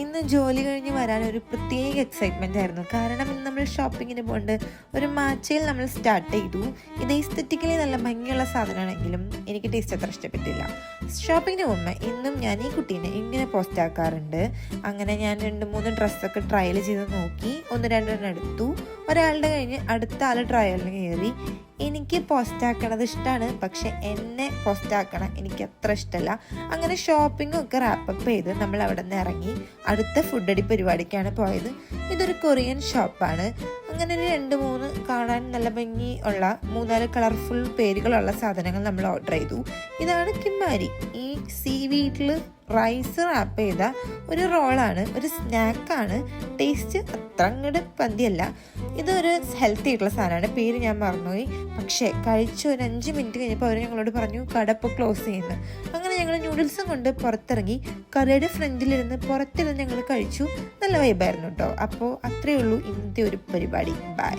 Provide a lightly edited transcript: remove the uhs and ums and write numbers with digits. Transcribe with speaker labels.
Speaker 1: ഇന്ന് ജോലി കഴിഞ്ഞ് വരാനൊരു പ്രത്യേക എക്സൈറ്റ്മെൻ്റ് ആയിരുന്നു. കാരണം ഇന്ന് നമ്മൾ ഷോപ്പിങ്ങിന് പോകേണ്ട ഒരു മാച്ചയിൽ നമ്മൾ സ്റ്റാർട്ട് ചെയ്തു. ഇത് എസ്തെറ്റിക്കലി നല്ല ഭംഗിയുള്ള സാധനമാണെങ്കിലും എനിക്ക് ടേസ്റ്റ് അത്ര ഇഷ്ടപ്പെട്ടില്ല. ഷോപ്പിങ്ങിന് പോകുമ്പോൾ ഇന്നും ഞാൻ ഈ കുട്ടീനെ ഇങ്ങനെ പോസ്റ്റ് ആക്കാറുണ്ട്. അങ്ങനെ ഞാൻ 2-3 ഡ്രസ്സൊക്കെ ട്രയൽ ചെയ്ത് നോക്കി, 1-2 എടുത്തു. ഒരാളുടെ കഴിഞ്ഞ് അടുത്ത ആൾ ട്രയലിന് കയറി. എനിക്ക് പോസ്റ്റാക്കണത് ഇഷ്ടമാണ്, പക്ഷെ എന്നെ പോസ്റ്റാക്കണം എനിക്ക് അത്ര ഇഷ്ടമല്ല. അങ്ങനെ ഷോപ്പിംഗും ഒക്കെ റാപ്പപ്പ് ചെയ്ത് നമ്മൾ അവിടെ നിന്ന് ഇറങ്ങി അടുത്ത ഫുഡ് അടി പരിപാടിക്കാണ് പോയത്. ഇതൊരു കൊറിയൻ ഷോപ്പാണ്. അങ്ങനെ ഒരു 2-3 കാണാൻ നല്ല ഭംഗി ഉള്ള 3-4 കളർഫുൾ പേരുകളുള്ള സാധനങ്ങൾ നമ്മൾ ഓർഡർ ചെയ്തു. ഇതാണ് കിമ്മാരി. ഈ സീവീഡിൽ റൈസ് റാപ്പ് ചെയ്ത ഒരു റോളാണ്, ഒരു സ്നാക്കാണ്. ടേസ്റ്റ് അത്ര അങ്ങോട്ട് പന്തിയല്ല. ഇതൊരു ഹെൽത്തി ആയിട്ടുള്ള സാധനമാണ്, പേര് ഞാൻ മറന്നുപോയി. പക്ഷേ കഴിച്ച് ഒരു 5 മിനിറ്റ് കഴിഞ്ഞപ്പോൾ അവർ ഞങ്ങളോട് പറഞ്ഞു കട ഇപ്പോൾ ക്ലോസ് ചെയ്യുന്നു. അങ്ങനെ ഞങ്ങൾ നൂഡിൽസും കൊണ്ട് പുറത്തിറങ്ങി കടയുടെ ഫ്രണ്ടിലിരുന്ന് പുറത്തിരുന്ന് ഞങ്ങൾ കഴിച്ചു. നല്ല വൈബായിരുന്നു കേട്ടോ. അപ്പോൾ അത്രയേ ഉള്ളൂ ഇന്നത്തെ ഒരു പരിപാടി. ബൈ.